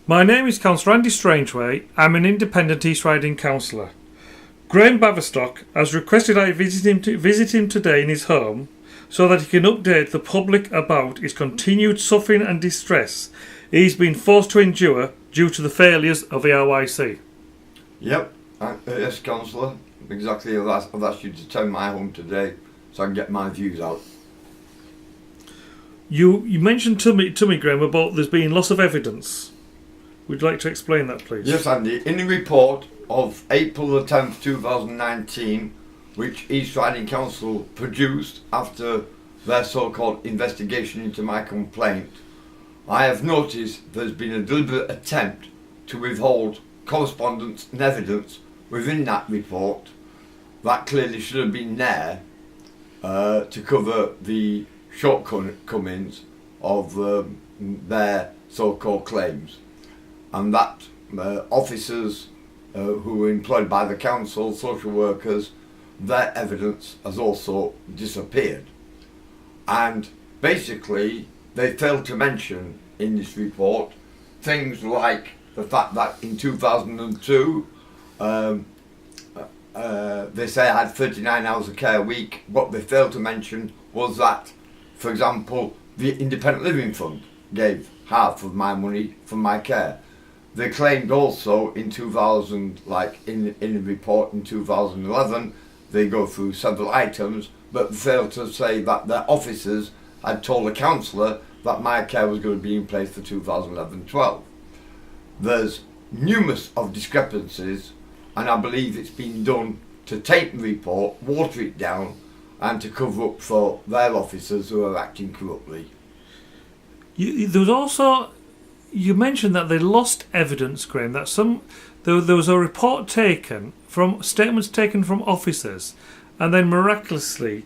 My name is Councillor Andy Strangeway. I'm an independent East Riding councillor. Graham Baverstock has requested I visit him today in his home so that he can update the public about his continued suffering and distress he's been forced to endure due to the failures of ERYC. Yep, yes, Councillor. Exactly. I've asked you to attend my home today so I can get my views out. You mentioned to me, Graham, about there's been loss of evidence. Would you like to explain that, please? Yes, Andy. In the report of April the 10th, 2019, which East Riding Council produced after their so-called investigation into my complaint, I have noticed there's been a deliberate attempt to withhold correspondence and evidence within that report that clearly should have been there to cover the shortcomings of their so-called claims, and that officers who were employed by the council, social workers, their evidence has also disappeared. And basically they failed to mention in this report things like the fact that in 2002 they say I had 39 hours of care a week. What they failed to mention was that, for example, the Independent Living Fund gave half of my money for my care. They claimed also in 2000, like in the report in 2011, they go through several items, but failed to say that their officers had told the councillor that my care was going to be in place for 2011-12. There's numerous of discrepancies, and I believe it's been done to take the report, water it down, and to cover up for their officers who are acting corruptly. There was also, you mentioned that they lost evidence, Graham, that there was a report taken from statements taken from officers, and then miraculously,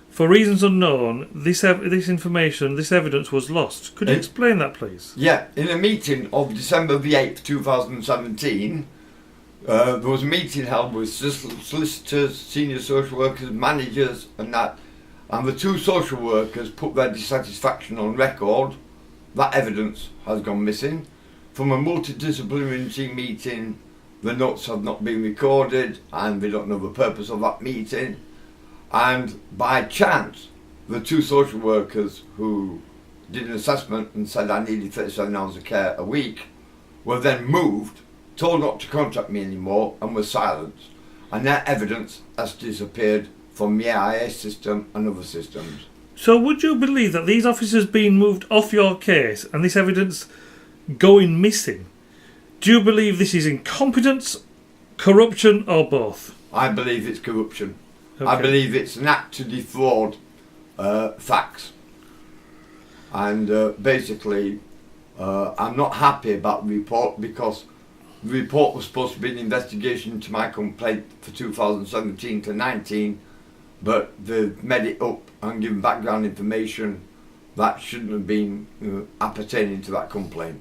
for reasons unknown, this information, this evidence was lost. Could you explain that, please? Yeah, in a meeting of December the 8th, 2017, there was a meeting held with solicitors, senior social workers, managers and that, and the two social workers put their dissatisfaction on record. That evidence has gone missing. From a multidisciplinary team meeting, the notes have not been recorded and they don't know the purpose of that meeting. And by chance, the two social workers who did an assessment and said I needed 37 hours of care a week were then moved, told not to contact me anymore, and were silenced. And their evidence has disappeared from the AIS system and other systems. So would you believe that these officers being moved off your case and this evidence going missing, do you believe this is incompetence, corruption, or both? I believe it's corruption. Okay. I believe it's an act to defraud facts. And basically, I'm not happy about the report because the report was supposed to be an investigation into my complaint for 2017 to 19, but they've made it up and given background information that shouldn't have been appertaining to that complaint.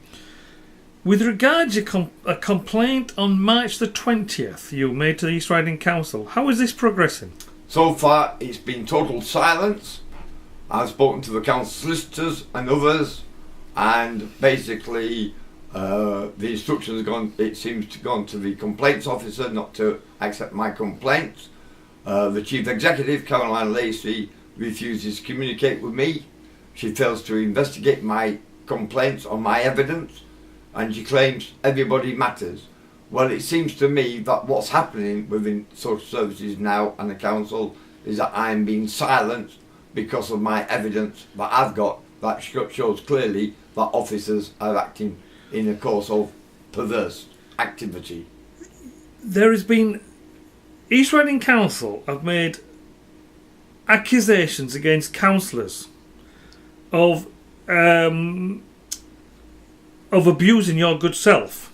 With regard to a complaint on March the 20th you made to the East Riding Council, how is this progressing? So far it's been total silence. I've spoken to the council solicitors and others, and basically the instructions have gone, it seems to have gone to the complaints officer not to accept my complaints. The chief executive, Caroline Lacey, refuses to communicate with me. She fails to investigate my complaints on my evidence, and she claims everybody matters. Well, it seems to me that what's happening within social services now and the council is that I'm being silenced because of my evidence that I've got that shows clearly that officers are acting in a course of perverse activity. There has been, East Riding Council have made accusations against councillors of abusing your good self.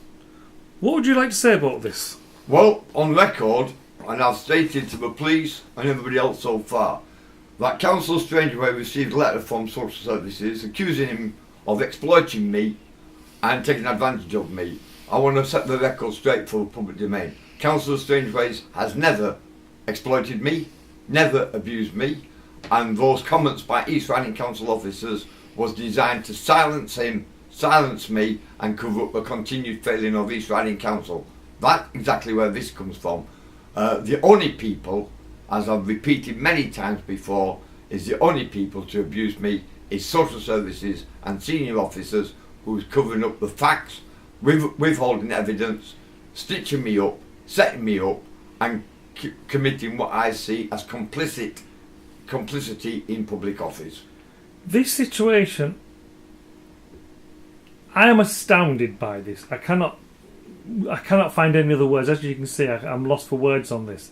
What would you like to say about this? Well, on record, and I've stated to the police and everybody else so far, that Councillor Strangeway received a letter from social services accusing him of exploiting me and taking advantage of me. I want to set the record straight for the public domain. Councillor Strangeway has never exploited me, never abused me, and those comments by East Riding Council officers was designed to silence him silence me and cover up the continued failing of East Riding Council. That's exactly where this comes from. The only people, as I've repeated many times before, is the only people to abuse me is social services and senior officers who's covering up the facts, withholding evidence, stitching me up, setting me up, and committing what I see as complicity in public office. This situation, I am astounded by this. I cannot find any other words. As you can see, I'm lost for words on this.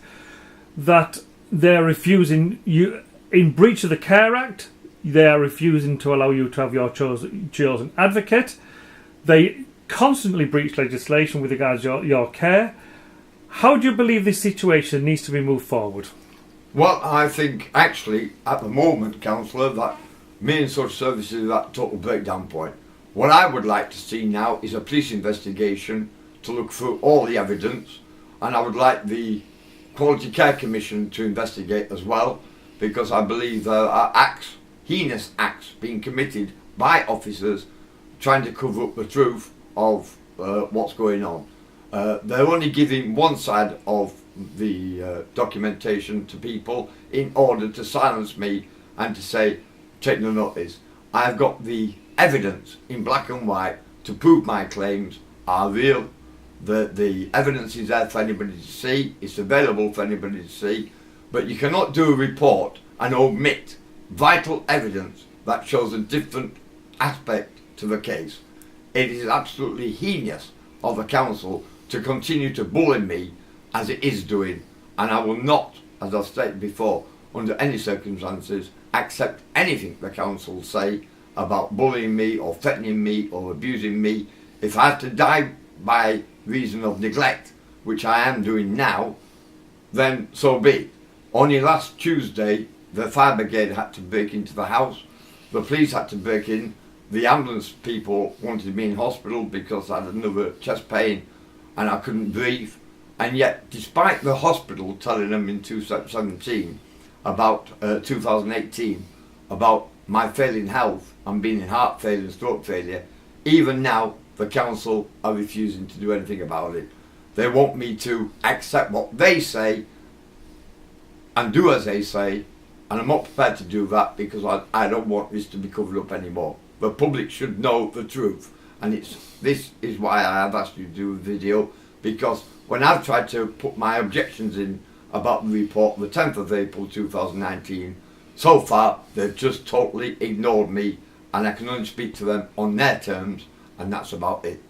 That they're refusing you, in breach of the Care Act, they are refusing to allow you to have your chosen advocate. They constantly breach legislation with regards to your care. How do you believe this situation needs to be moved forward? Well, I think actually at the moment, Councillor, that me and social services are at total breakdown point. What I would like to see now is a police investigation to look through all the evidence, and I would like the Quality Care Commission to investigate as well, because I believe there are acts, heinous acts, being committed by officers trying to cover up the truth of what's going on. They're only giving one side of the documentation to people in order to silence me and to say, take no notice. I've got the evidence in black and white to prove my claims are real. The evidence is there for anybody to see, it's available for anybody to see, but you cannot do a report and omit vital evidence that shows a different aspect to the case. It is absolutely heinous of the council to continue to bully me as it is doing, and I will not, as I've stated before, under any circumstances accept anything the council say about bullying me or threatening me or abusing me. If I have to die by reason of neglect, which I am doing now, then so be it. Only last Tuesday the fire brigade had to break into the house, the police had to break in, the ambulance people wanted me in hospital because I had another chest pain and I couldn't breathe. And yet, despite the hospital telling them in 2017 about 2018 about my failing health and being in heart failure and stroke failure, even now the council are refusing to do anything about it. They want me to accept what they say and do as they say, and I'm not prepared to do that because I don't want this to be covered up anymore. The public should know the truth, and this is why I have asked you to do a video, because when I've tried to put my objections in about the report the 10th of April 2019, so far they've just totally ignored me, and I can only speak to them on their terms, and that's about it.